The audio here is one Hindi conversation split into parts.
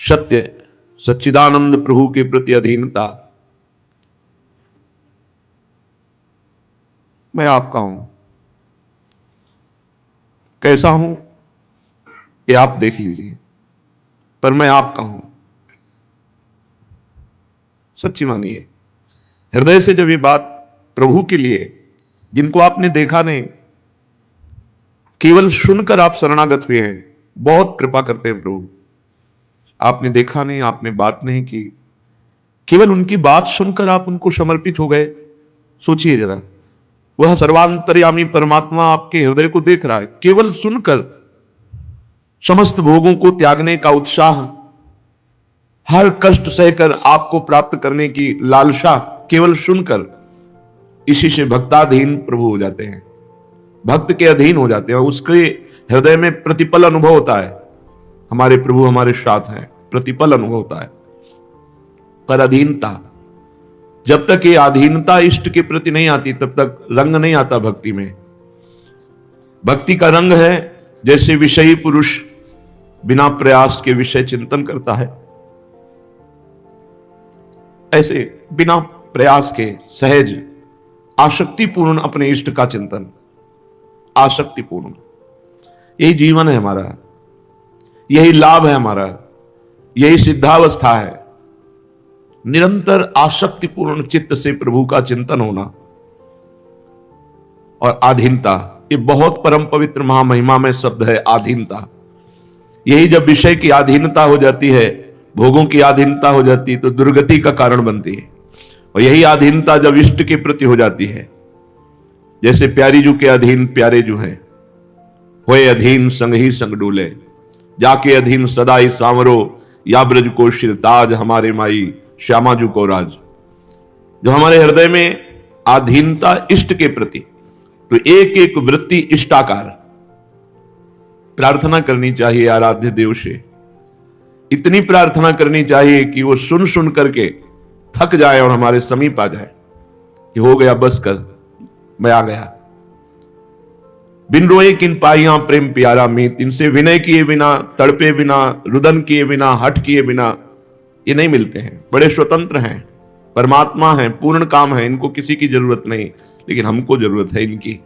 सत्य सच्चिदानंद प्रभु के प्रति अधीनता। मैं आपका हूं, कैसा हूं ये आप देख लीजिए, पर मैं आपका हूं। सच्ची मानिए, हृदय से जब ये बात प्रभु के लिए, जिनको आपने देखा नहीं, केवल सुनकर आप शरणागत हुए हैं। बहुत कृपा करते हैं प्रभु। आपने देखा नहीं, आपने बात नहीं की, केवल उनकी बात सुनकर आप उनको समर्पित हो गए। सोचिए जरा, वह सर्वांतर्यामी परमात्मा आपके हृदय को देख रहा है। केवल सुनकर समस्त भोगों को त्यागने का उत्साह, हर कष्ट सहकर आपको प्राप्त करने की लालसा, केवल सुनकर, इसी से भक्ताधीन प्रभु हो जाते हैं, भक्त के अधीन हो जाते हैं। उसके हृदय में प्रतिपल अनुभव होता है, हमारे प्रभु हमारे साथ हैं, प्रतिपल अनुभव होता है। पर अधीनता, जब तक ये अधीनता इष्ट के प्रति नहीं आती, तब तक रंग नहीं आता भक्ति में। भक्ति का रंग है जैसे विषयी पुरुष बिना प्रयास के विषय चिंतन करता है, ऐसे बिना प्रयास के सहज आसक्तिपूर्ण अपने इष्ट का चिंतन। आसक्तिपूर्ण, यही जीवन है हमारा, यही लाभ है हमारा, यही सिद्धावस्था है। निरंतर आसक्तिपूर्ण चित्त से प्रभु का चिंतन होना। और आधीनता, ये बहुत परम पवित्र महामहिमा में शब्द है, आधीनता। यही जब विषय की आधीनता हो जाती है, भोगों की आधीनता हो जाती है, तो दुर्गति का कारण बनती है। और यही आधीनता जब इष्ट के प्रति हो जाती है, जैसे प्यारी जू के अधीन प्यारे जू हैं, होए अधीन संग ही संग डोले, जाके अधीन सदाई सांवरो, या ब्रज को शिरताज, हमारे माई श्यामा जू को राज। जो हमारे हृदय में आधीनता इष्ट के प्रति, तो एक एक वृत्ति इष्टाकार प्रार्थना करनी चाहिए आराध्य देव से। इतनी प्रार्थना करनी चाहिए कि वो सुन सुन करके थक जाए और हमारे समीप आ जाए कि हो गया, बस कर, मैं आ गया। बिन रोए किन पाइयां प्रेम प्यारा मीत, इनसे विनय किए बिना, तड़पे बिना, रुदन किए बिना, हट किए बिना ये नहीं मिलते हैं। बड़े स्वतंत्र हैं, परमात्मा हैं, पूर्ण काम है, इनको किसी की जरूरत नहीं, लेकिन हमको जरूरत है इनकी।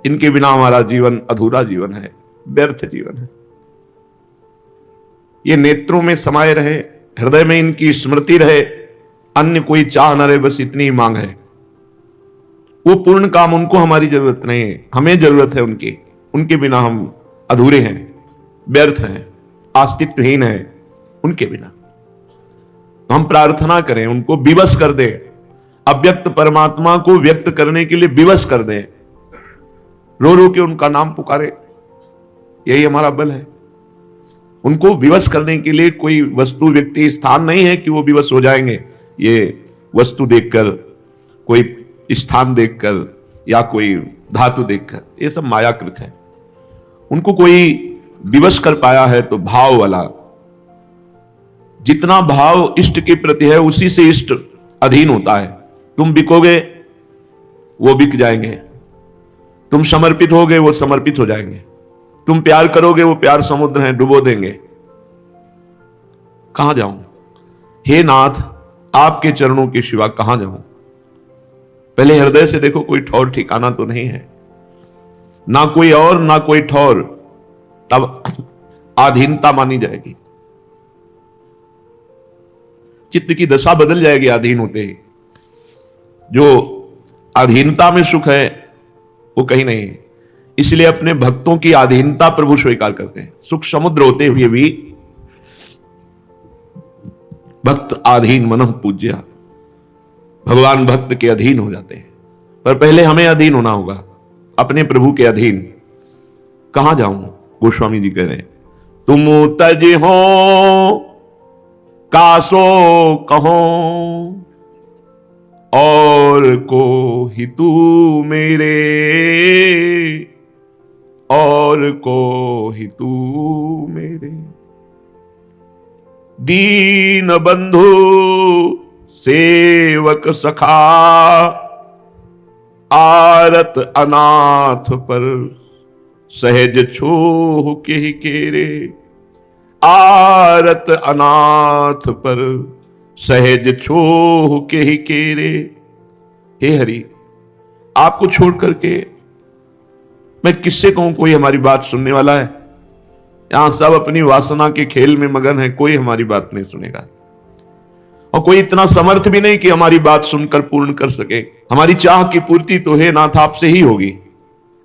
इनके बिना हमारा जीवन अधूरा जीवन है, व्यर्थ जीवन है। ये नेत्रों में समाये रहे, हृदय में इनकी स्मृति रहे, अन्य कोई चाह न रहे, बस इतनी ही मांग है। वो पूर्ण काम, उनको हमारी जरूरत नहीं है, हमें जरूरत है उनकी। उनके बिना हम अधूरे हैं, व्यर्थ हैं, अस्तित्वहीन हैं उनके बिना। तो हम प्रार्थना करें, उनको विवश कर दें, अव्यक्त परमात्मा को व्यक्त करने के लिए विवश कर दें। रो रो के उनका नाम पुकारे, यही हमारा बल है। उनको विवश करने के लिए कोई वस्तु, व्यक्ति, स्थान नहीं है कि वो विवश हो जाएंगे। ये वस्तु देखकर, कोई स्थान देखकर, या कोई धातु देखकर, ये सब मायाकृत है। उनको कोई विवश कर पाया है तो भाव वाला, जितना भाव इष्ट के प्रति है उसी से इष्ट अधीन होता है। तुम बिकोगे वो बिक जाएंगे, तुम समर्पित होगे वो समर्पित हो जाएंगे, तुम प्यार करोगे वो प्यार समुद्र है, डुबो देंगे। कहां जाऊं हे नाथ, आपके चरणों के सिवा कहां जाऊं। पहले हृदय से देखो, कोई ठौर ठिकाना तो नहीं है, ना कोई और ना कोई ठौर, तब आधीनता मानी जाएगी। चित्त की दशा बदल जाएगी अधीन होते ही। जो अधीनता में सुख है वो कहीं नहीं है। इसलिए अपने भक्तों की अधीनता प्रभु स्वीकार करते हैं। सुख समुद्र होते हुए भी भक्त आधीन मनः पूज्य, भगवान भक्त के अधीन हो जाते हैं। पर पहले हमें अधीन होना होगा, अपने प्रभु के अधीन। कहां जाऊं, गोस्वामी जी कह रहे हैं, तुम तज हो कासो कहो, और को ही तू मेरे, और को ही तू मेरे। दीन बंधु सेवक सखा, आरत अनाथ पर सहज छोह के ही केरे। आरत अनाथ पर सहज छोह के ही केरे। हे हरि, आपको छोड़ करके मैं किससे कहूं कोई हमारी बात सुनने वाला है? यहां सब अपनी वासना के खेल में मगन है, कोई हमारी बात नहीं सुनेगा। और कोई इतना समर्थ भी नहीं कि हमारी बात सुनकर पूर्ण कर सके। हमारी चाह की पूर्ति तो हे नाथ आपसे ही होगी।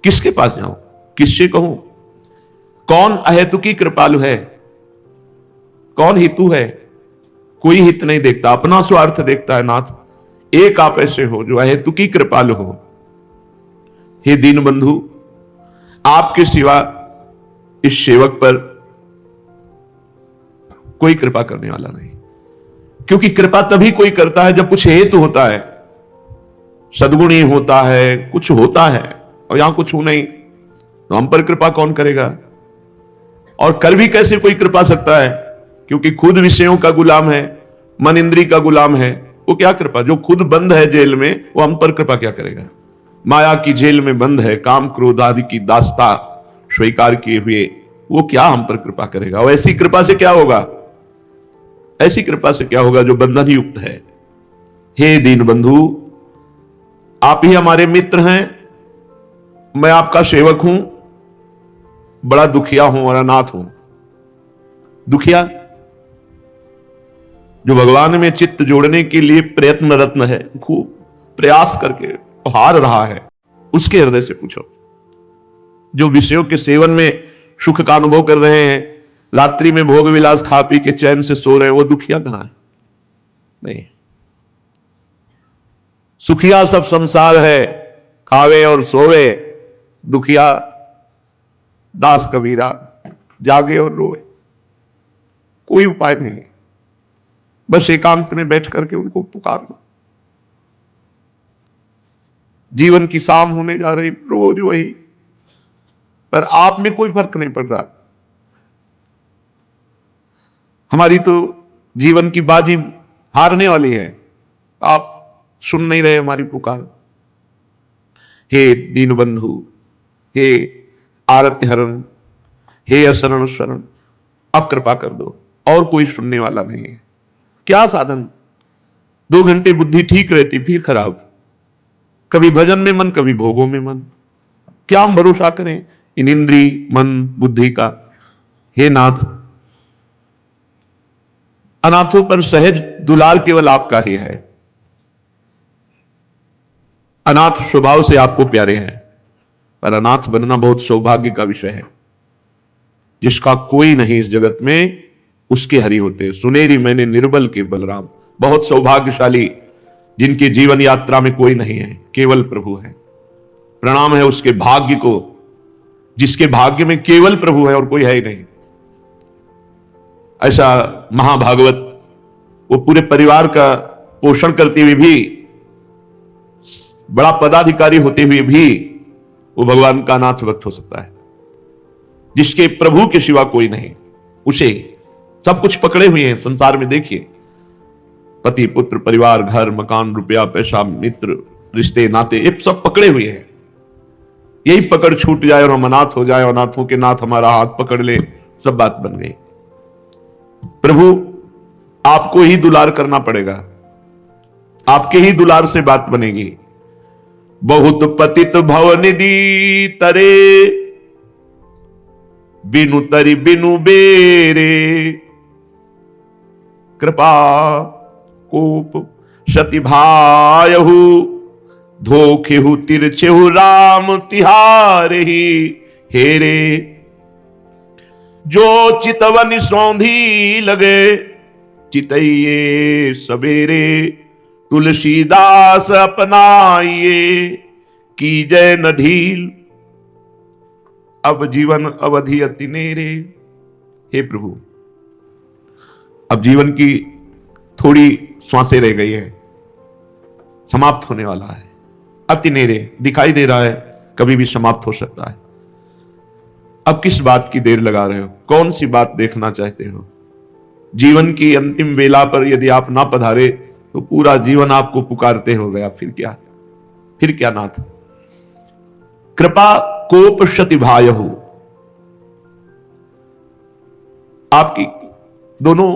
किसके पास जाऊं, किससे कहूं? कौन अहेतुकी कृपालु है, कौन हितु है? कोई हित नहीं देखता, अपना स्वार्थ देखता है। नाथ, एक आप ऐसे हो जो अहेतुकी कृपालु हो। हे दीन बंधु, आपके सिवा इस सेवक पर कोई कृपा करने वाला नहीं। क्योंकि कृपा तभी कोई करता है जब कुछ हेतु होता है, सद्गुणी होता है, कुछ होता है। और यहां कुछ हो नहीं तो हम पर कृपा कौन करेगा? और कर भी कैसे कोई कृपा सकता है? क्योंकि खुद विषयों का गुलाम है, मन इंद्री का गुलाम है। वो क्या कृपा? जो खुद बंद है जेल में, वो हम पर कृपा क्या करेगा? माया की जेल में बंद है, काम क्रोध आदि की दास्ता स्वीकार किए हुए, वो क्या हम पर कृपा करेगा? और ऐसी कृपा से क्या होगा? ऐसी कृपा से क्या होगा जो बंधन युक्त है? हे दीन बंधु, आप ही हमारे मित्र हैं, मैं आपका सेवक हूं, बड़ा दुखिया हूं और अनाथ हूं। दुखिया जो भगवान में चित्त जोड़ने के लिए प्रयत्न रत्न है, खूब प्रयास करके हार रहा है, उसके हृदय से पूछो। जो विषयों के सेवन में सुख का अनुभव कर रहे हैं, रात्रि में भोग विलास खा पी के चैन से सो रहे हैं, वो दुखिया कहां है? नहीं। सुखिया सब संसार है, खावे और सोवे, दुखिया दास कबीरा जागे और रोए। कोई उपाय नहीं, बस एकांत में बैठ करके उनको पुकार लो। जीवन की शाम होने जा रही, रोज वही, पर आप में कोई फर्क नहीं पड़ रहा। हमारी तो जीवन की बाजी हारने वाली है, आप सुन नहीं रहे हमारी पुकार। हे दीन बंधु, हे आरत्य हरण, हे असरण शरण, अब कृपा कर दो। और कोई सुनने वाला नहीं है। क्या साधन? 2 घंटे बुद्धि ठीक रहती, फिर खराब। कभी भजन में मन, कभी भोगों में मन। क्या हम भरोसा करें इन इंद्री मन बुद्धि का? हे नाथ, अनाथों पर सहज दुलार केवल आपका ही है। अनाथ स्वभाव से आपको प्यारे हैं, पर अनाथ बनना बहुत सौभाग्य का विषय है। जिसका कोई नहीं इस जगत में, उसके हरि होते। सुनेरी मैंने निर्बल के बलराम। बहुत सौभाग्यशाली जिनके जीवन यात्रा में कोई नहीं है, केवल प्रभु है। प्रणाम है उसके भाग्य को, जिसके भाग्य में केवल प्रभु है और कोई है ही नहीं। ऐसा महाभागवत, वो पूरे परिवार का पोषण करते हुए भी, बड़ा पदाधिकारी होते हुए भी वो भगवान का अनाथ भक्त हो सकता है। जिसके प्रभु के सिवा कोई नहीं, उसे सब कुछ पकड़े हुए हैं संसार में। देखिए, पति पुत्र परिवार घर मकान रुपया पैसा मित्र रिश्ते नाते, ये सब पकड़े हुए हैं। यही पकड़ छूट जाए और हम अनाथ हो जाए, अनाथों के नाथ हमारा हाथ पकड़ ले, सब बात बन गई। प्रभु आपको ही दुलार करना पड़ेगा, आपके ही दुलार से बात बनेगी। बहुत पतित भवनिधि तरे, बिनु तरी बिनु बेरे। कृपा कोप सति भायहु, धोखेहु तिरछेहु राम तिहारे ही हेरे। जो चितवन सौंधी लगे, चितइये सबेरे। तुलसीदास अपनाइए, कीजय न ढील। अब जीवन अवधि अति नेरे। हे प्रभु, अब जीवन की थोड़ी श्वासें रह गई है, समाप्त होने वाला है। अति नेरे दिखाई दे रहा है, कभी भी समाप्त हो सकता है। अब किस बात की देर लगा रहे हो? कौन सी बात देखना चाहते हो? जीवन की अंतिम वेला पर यदि आप ना पधारे तो पूरा जीवन आपको पुकारते हो गया। फिर क्या? फिर क्या नाथ? कृपा कोप शति भायहु। आपकी दोनों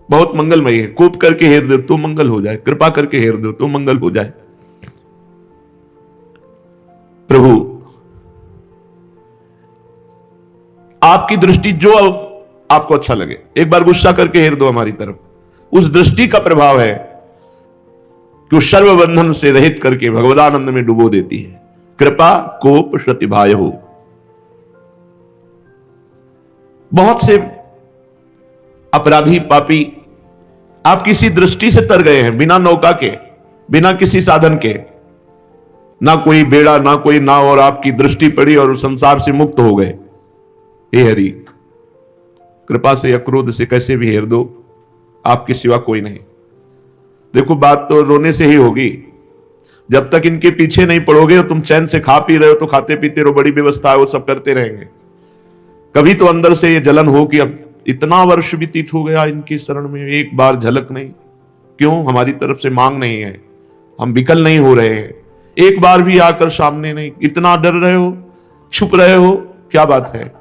बहुत मंगलमय है। कोप करके हेर दो तो मंगल हो जाए, कृपा करके हेर दो तो मंगल हो जाए। प्रभु आपकी दृष्टि जो आपको अच्छा लगे, एक बार गुस्सा करके हेर दो हमारी तरफ, उस दृष्टि का प्रभाव है कि उस सर्व बंधन से रहित करके भगवदानंद में डुबो देती है। कृपा कोप प्रतिभाय हो। बहुत से अपराधी पापी आप किसी दृष्टि से तर गए हैं, बिना नौका के, बिना किसी साधन के, ना कोई बेड़ा ना कोई नाव, और आपकी दृष्टि पड़ी और संसार से मुक्त हो गए। हे हरि, कृपा से या क्रोध से कैसे भी हेर दो, आपके सिवा कोई नहीं। देखो बात तो रोने से ही होगी, जब तक इनके पीछे नहीं पड़ोगे और तुम चैन से खा पी रहे हो तो खाते पीते रहो, बड़ी व्यवस्था है, वो सब करते रहेंगे। कभी तो अंदर से ये जलन हो कि अब इतना वर्ष व्यतीत हो गया इनकी शरण में, एक बार झलक नहीं, क्यों हमारी तरफ से मांग नहीं है, हम विकल नहीं हो रहे हैं, एक बार भी आकर सामने नहीं, इतना डर रहे हो, छुप रहे हो, क्या बात है।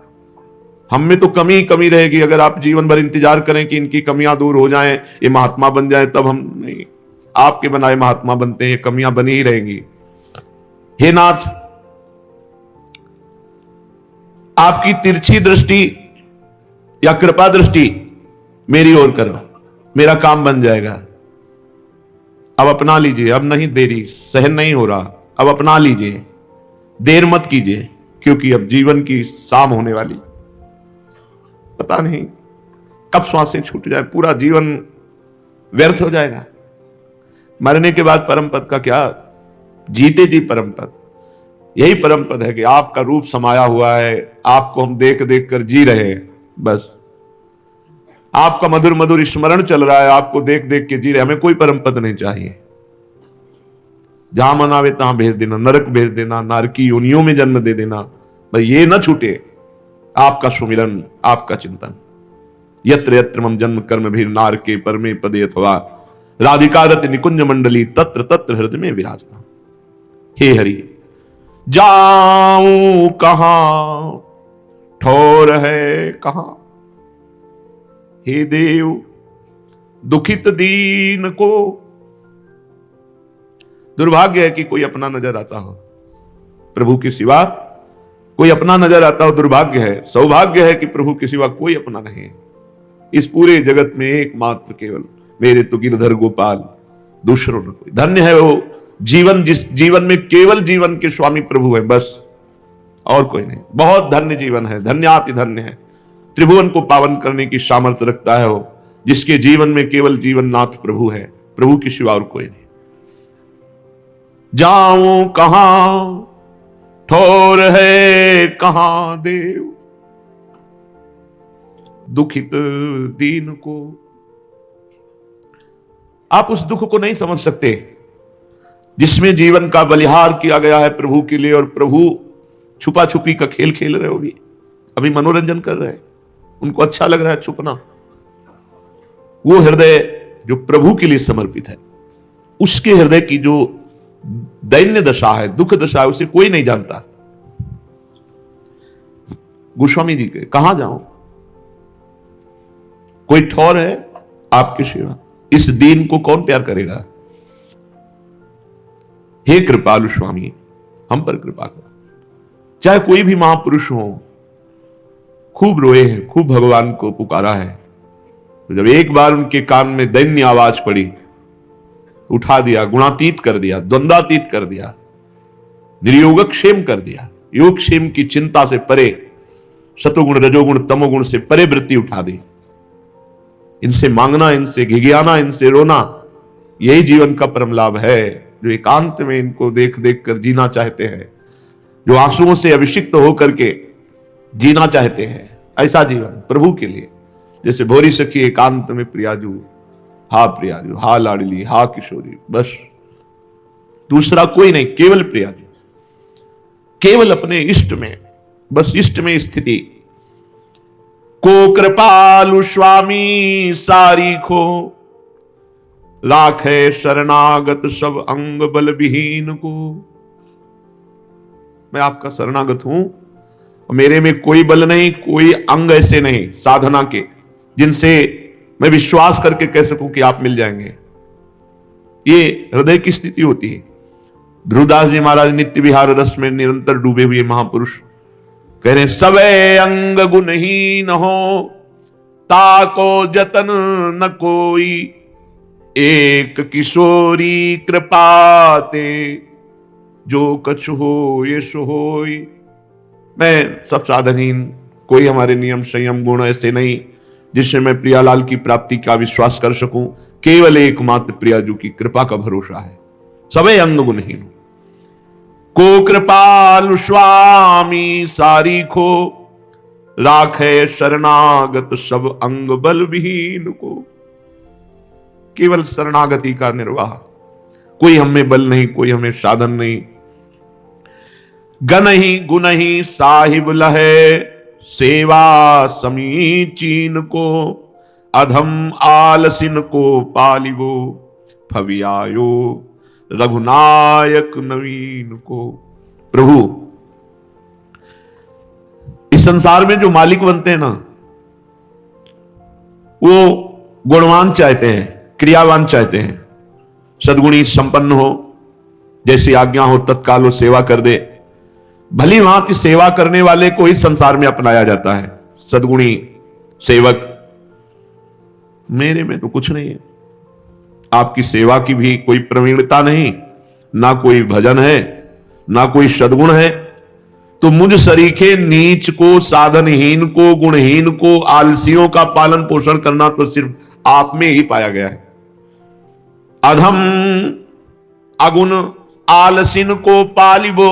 हम में तो कमी कमी रहेगी, अगर आप जीवन भर इंतजार करें कि इनकी कमियां दूर हो जाएं, ये महात्मा बन जाएं, तब हम नहीं, आपके बनाए महात्मा बनते हैं, ये कमियां बनी ही रहेंगी। हे नाथ, आपकी तिरछी दृष्टि या कृपा दृष्टि मेरी ओर करो, मेरा काम बन जाएगा। अब अपना लीजिए, अब नहीं देरी, सहन नहीं हो रहा, अब अपना लीजिए, देर मत कीजिए, क्योंकि अब जीवन की शाम होने वाली, पता नहीं कब श्वासें छूट जाए, पूरा जीवन व्यर्थ हो जाएगा। मरने के बाद परम पद का क्या, जीते जी परम पद, यही परम पद है कि आपका रूप समाया हुआ है, आपको हम देख देख कर जी रहे हैं, बस आपका मधुर मधुर स्मरण चल रहा है, आपको देख देख के जी रहे, हमें कोई परम पद नहीं चाहिए। जहां मन आवे तहां भेज देना, नरक भेज देना, नारकी योनियों में जन्म दे देना, भाई ये ना छूटे आपका सुमिरन, आपका चिंतन। यत्र यत्र मम जन्म कर्म भी नारके परमे पदे अथवा राधिका रति निकुंज मंडली तत्र तत्र हृदय में विराजना। हे हरि, जाऊं कहां ठोर है कहां, हे देव दुखित दीन को। दुर्भाग्य है कि कोई अपना नजर आता हो, प्रभु के सिवा कोई अपना नजर आता हो, दुर्भाग्य है। सौभाग्य है कि प्रभु के सिवा कोई अपना नहीं है। इस पूरे जगत में एकमात्र केवल मेरे तो गिरधर गोपाल, दूसरों न कोई। धन्य है वो जीवन, जिस जीवन में केवल जीवन के स्वामी प्रभु है, बस और कोई नहीं। बहुत धन्य जीवन है, धन्याति धन्य है। त्रिभुवन को पावन करने की सामर्थ्य रखता है वो, जिसके जीवन में केवल जीवन नाथ प्रभु है, प्रभु के सिवा और कोई नहीं। जाऊं कहां ठोर है कहां देव, दुखित दीन को। आप उस दुख को नहीं समझ सकते जिसमें जीवन का बलिहार किया गया है प्रभु के लिए, और प्रभु छुपा छुपी का खेल खेल रहे हो, भी अभी मनोरंजन कर रहे हैं, उनको अच्छा लग रहा है छुपना। वो हृदय जो प्रभु के लिए समर्पित है, उसके हृदय की जो दैन्य दशा है, दुख दशा है, उसे कोई नहीं जानता। गोस्वामी जी के कहां जाऊं, कोई ठौर है आपके सिवा, इस दीन को कौन प्यार करेगा। हे कृपालु स्वामी, हम पर कृपा करो। चाहे कोई भी महापुरुष हो, खूब रोए हैं, खूब भगवान को पुकारा है, तो जब एक बार उनके कान में दैन्य आवाज पड़ी, उठा दिया, गुणातीत कर दिया, द्वंद्वातीत कर दिया, निर्योगक्षेम कर दिया, योगक्षेम की चिंता से परे, सतोगुण रजोगुण तमोगुण से परे वृत्ति उठा दी। इनसे मांगना, इनसे घिघियाना, इनसे रोना, यही जीवन का परम लाभ है। जो एकांत में इनको देख देख कर जीना चाहते हैं, जो आंसुओं से अभिषिक्त होकर के जीना चाहते हैं, ऐसा जीवन प्रभु के लिए। जैसे भोरी सखी एकांत में प्रियाजू, हा प्रियाजू, हा लाडली, हा किशोरी, बस दूसरा कोई नहीं, केवल प्रियाजू, केवल अपने इष्ट में, बस इष्ट में स्थिति। को कृपालु स्वामी सारी खो, राखे शरणागत सब अंग बल विहीन को। मैं आपका शरणागत हूं, मेरे में कोई बल नहीं, कोई अंग ऐसे नहीं साधना के जिनसे मैं विश्वास करके कह सकूं कि आप मिल जाएंगे। ये हृदय की स्थिति होती है। ध्रुवदास जी महाराज नित्य विहार रस में निरंतर डूबे हुए महापुरुष कह रहे हैं, सबे अंग गुणहीन हो ताको जतन न कोई, एक किशोरी कृपाते जो कछु हो ये सो होई। मैं सब साधनहीन, कोई हमारे नियम संयम गुण ऐसे नहीं जिससे मैं प्रियालाल की प्राप्ति का विश्वास कर सकूं। केवल एकमात्र प्रियाजू की कृपा का भरोसा है। सबे अंग गुणहीन को कृपालु स्वामी सारी खो, राखे शरणागत सब अंग बल विहीन को। केवल शरणागति का निर्वाह, कोई हमें बल नहीं, कोई हमें साधन नहीं। गण ही गुण ही साहिब लहे, सेवा समीचीन को, अधम आलसिन को पालिबो, फवियायो रघुनायक नवीन को। प्रभु, इस संसार में जो मालिक बनते हैं ना, वो गुणवान चाहते हैं, क्रियावान चाहते हैं, सद्गुणी संपन्न हो, जैसी आज्ञा हो तत्काल वो सेवा कर दे। भली भांति सेवा करने वाले को इस संसार में अपनाया जाता है, सद्गुणी सेवक। मेरे में तो कुछ नहीं है, आपकी सेवा की भी कोई प्रवीणता नहीं, ना कोई भजन है, ना कोई सद्गुण है। तो मुझ सरीखे नीच को, साधनहीन को, गुणहीन को, आलसियों का पालन पोषण करना तो सिर्फ आप में ही पाया गया है। अधम अगुण आलसिन को पालिबो,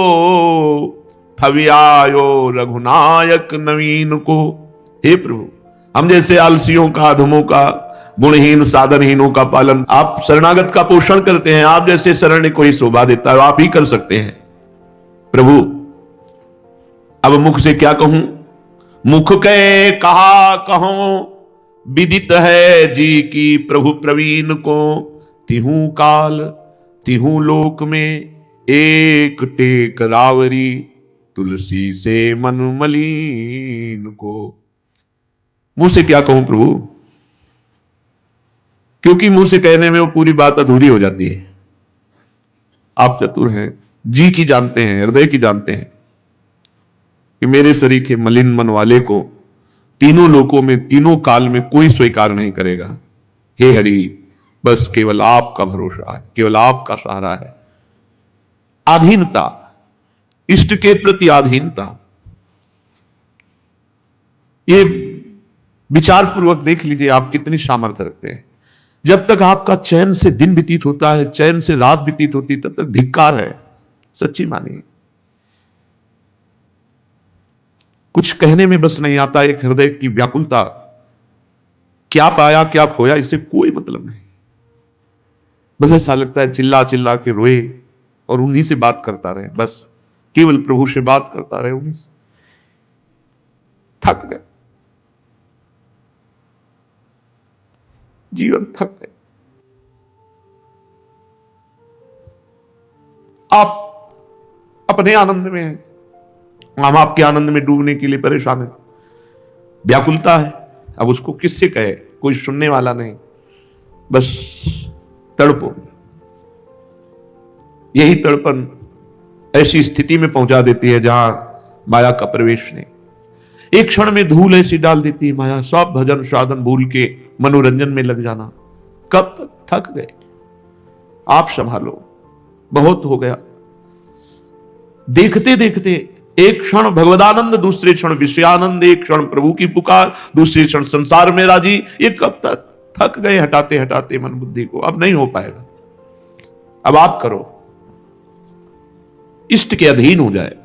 फवियायो रघुनायक नवीन को। हे प्रभु, हम जैसे आलसियों का, अधमों का, गुणहीन साधनहीनों का पालन आप शरणागत का पोषण करते हैं। आप जैसे शरण्य को ही शोभा देता है, आप ही कर सकते हैं। प्रभु, अब मुख से क्या कहूं, मुख के कहा कहूं, विदित है जी की प्रभु प्रवीण को। तिहू काल तिहू लोक में एक टेक रावरी, तुलसी से मन मलीन को। मुंह से क्या कहूं प्रभु, क्योंकि मुंह से कहने में वो पूरी बात अधूरी हो जाती है। आप चतुर हैं, जी की जानते हैं, हृदय की जानते हैं कि मेरे शरीर के मलिन मन वाले को तीनों लोकों में, तीनों काल में कोई स्वीकार नहीं करेगा। हे हरि, बस केवल आपका भरोसा है, केवल आपका सहारा है। आधीनता, इष्ट के प्रति आधीनता, ये विचार पूर्वक देख लीजिए आप कितनी सामर्थ्य रखते हैं। जब तक आपका चैन से दिन व्यतीत होता है, चैन से रात व्यतीत होती, तब तक धिक्कार है, सच्ची मानिए। कुछ कहने में बस नहीं आता, एक हृदय की व्याकुलता, क्या पाया क्या खोया इससे कोई मतलब नहीं। बस ऐसा लगता है चिल्ला चिल्ला के रोए और उन्हीं से बात करता रहे, बस केवल प्रभु से बात करता रहे, उन्हीं से। थक गए, जीवन थक गए। आप अपने आनंद में हैं, हम आपके आनंद में डूबने के लिए परेशान हैं। व्याकुलता है, अब उसको किससे कहे, कोई सुनने वाला नहीं, बस तड़पो। यही तड़पन ऐसी स्थिति में पहुंचा देती है जहां माया का प्रवेश नहीं। एक क्षण में धूल ऐसी डाल देती है माया, सब भजन साधन भूल के मनोरंजन में लग जाना। कब तक, थक गए, आप संभालो, बहुत हो गया। देखते देखते एक क्षण भगवदानंद, दूसरे क्षण विषयानंद, एक क्षण प्रभु की पुकार, दूसरे क्षण संसार में राजी। ये कब तक, थक गए हटाते हटाते मन बुद्धि को, अब नहीं हो पाएगा। अब आप करो, इष्ट के अधीन हो जाए।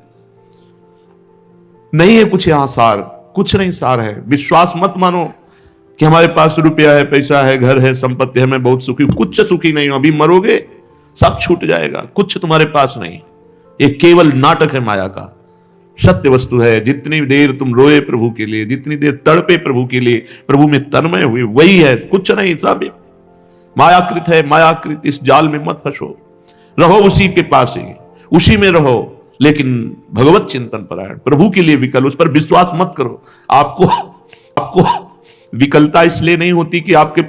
नहीं है कुछ यहां सार, कुछ नहीं सार है। विश्वास मत मानो कि हमारे पास रुपया है, पैसा है, घर है, संपत्ति है, मैं बहुत सुखी हूं। कुछ सुखी नहीं हो, अभी मरोगे सब छूट जाएगा, कुछ तुम्हारे पास नहीं। ये केवल नाटक है माया का। सत्य वस्तु है, जितनी देर तुम रोए प्रभु के लिए, जितनी देर तड़पे प्रभु के लिए, प्रभु में तन्मय हुए, वही है, कुछ नहीं। सब मायाकृत है, मायाकृत। इस जाल में मत फंसो, रहो उसी के पास ही, उसी में रहो, लेकिन भगवत चिंतन परायण, प्रभु के लिए विकल, उस पर विश्वास मत करो। आपको विकलता इसलिए नहीं होती कि आपके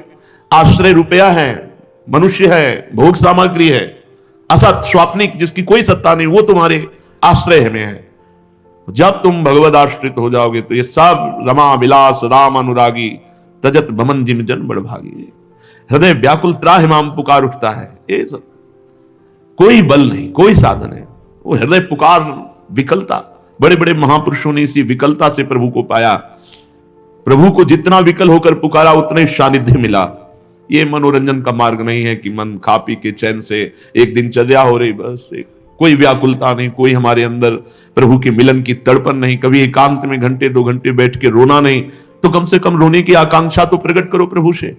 आश्रय रुपया है, मनुष्य है, भोग सामग्री है, असत स्वाप्निक जिसकी कोई सत्ता नहीं, वो तुम्हारे आश्रय में है। जब तुम भगवद आश्रित हो जाओगे तो ये सब रमा विलास राम अनुरागी तजत भमन जिम जन बड़ भागी। हृदय व्याकुल त्राहिमाम पुकार उठता है। ये सब कोई बल नहीं, कोई साधन है, वो हृदय पुकार, विकलता। बड़े बड़े महापुरुषों ने इसी विकलता से प्रभु को पाया। प्रभु को जितना विकल होकर पुकारा उतना ही सानिध्य मिला। ये मनोरंजन का मार्ग नहीं है कि मन खा पी के चैन से एक दिनचर्या हो रही, बस कोई व्याकुलता नहीं, कोई हमारे अंदर प्रभु के मिलन की तड़पन नहीं, कभी एकांत में घंटे 2 घंटे बैठ के रोना नहीं। तो कम से कम रोने की आकांक्षा तो प्रकट करो प्रभु से,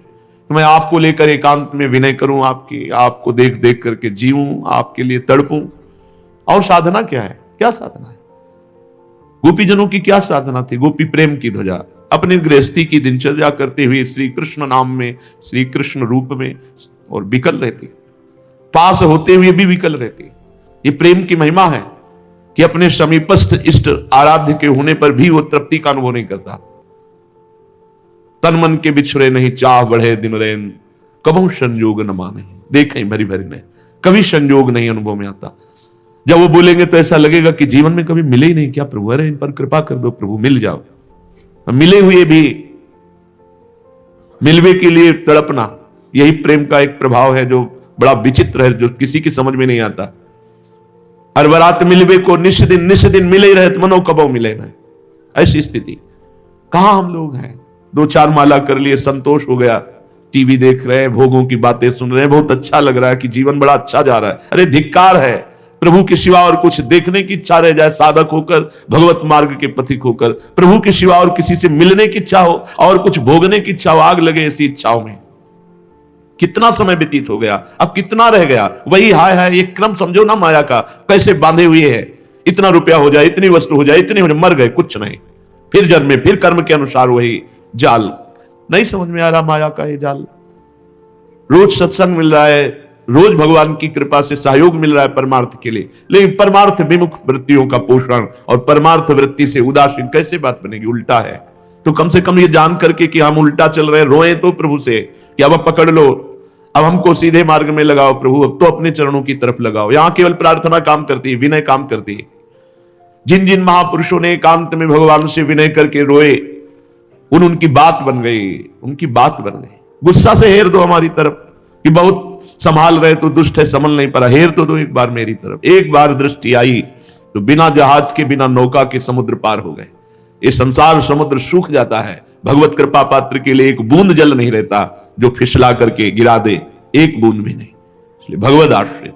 मैं आपको लेकर एकांत में विनय करूं, आपको देख देख करके जीऊं, आपके लिए तड़पूं। और साधना क्या है? क्या साधना है? गोपीजनों की क्या साधना थी? गोपी प्रेम की ध्वजा अपने गृहस्थी की दिनचर्या करते हुए श्री कृष्ण नाम में, श्री कृष्ण रूप में, और विकल रहती, पास होते हुए भी विकल रहती। ये प्रेम की महिमा है कि अपने समीपस्थ इष्ट आराध्य के होने पर भी वो तृप्ति का अनुभव नहीं करता। तन मन के बिछड़े नहीं, चाह बढ़े दिन रैन, कबहू संयोग न माने। देखें भरी भरी ने, कभी संयोग नहीं अनुभव में आता। जब वो बोलेंगे तो ऐसा लगेगा कि जीवन में कभी मिले ही नहीं क्या प्रभु, अरे इन पर कृपा कर दो प्रभु, मिल जाओ। मिले हुए भी मिलवे के लिए तड़पना, यही प्रेम का एक प्रभाव है जो बड़ा विचित्र है, जो किसी की समझ में नहीं आता। अरबरात मिलवे को निश दिन मिले ही रहे, मनो कबो मिले ना, ऐसी स्थिति। कहां हम लोग हैं? 2-4 माला कर लिए, संतोष हो गया, टीवी देख रहे हैं, भोगों की बातें सुन रहे हैं, बहुत अच्छा लग रहा है कि जीवन बड़ा अच्छा जा रहा है। अरे धिक्कार है, प्रभु के सिवा और कुछ देखने की इच्छा रह जाए, साधक होकर, भगवत मार्ग के पथिक होकर, प्रभु के सिवा और किसी से मिलने की इच्छा हो और कुछ भोगने की इच्छा हो, आग लगे ऐसी इच्छाओं में। कितना समय व्यतीत हो गया, अब कितना रह गया? वही हाय हाय, ये क्रम समझो ना माया का, कैसे बांधे हुए है। इतना रुपया हो जाए, इतनी वस्तु हो जाए, इतनी हो जाए, मर गए, कुछ नहीं, फिर जन्मे, फिर कर्म के अनुसार वही जाल। नहीं समझ में आ रहा माया का ये जाल। रोज सत्संग मिल रहा है, रोज भगवान की कृपा से सहयोग मिल रहा है परमार्थ के लिए, लेकिन परमार्थ विमुख वृत्तियों का पोषण और परमार्थ वृत्ति से उदासीन कैसे बात बनेगी? उल्टा है। तो कम से कम ये जान करके कि हम उल्टा चल रहे हैं, रोए तो प्रभु से कि अब पकड़ लो, अब हमको सीधे मार्ग में लगाओ प्रभु, अब तो अपने चरणों की तरफ लगाओ। यहां केवल प्रार्थना काम करती है, विनय काम करती है। जिन जिन महापुरुषों ने एकांत में भगवान से विनय करके रोए, उनकी बात बन गई, उनकी बात बन गई। गुस्सा से हेर दो हमारी तरफ कि बहुत संभाल रहे तो दुष्ट है, संभल नहीं पा, हेर तो दो एक बार मेरी तरफ। एक बार दृष्टि आई तो बिना जहाज के, बिना नौका के समुद्र पार हो गए। ये संसार समुद्र सूख जाता है, भगवत कृपा पात्र के लिए एक बूंद जल नहीं रहता जो फिसला करके गिरा दे, एक बूंद भी नहीं। इसलिए भगवद आश्रित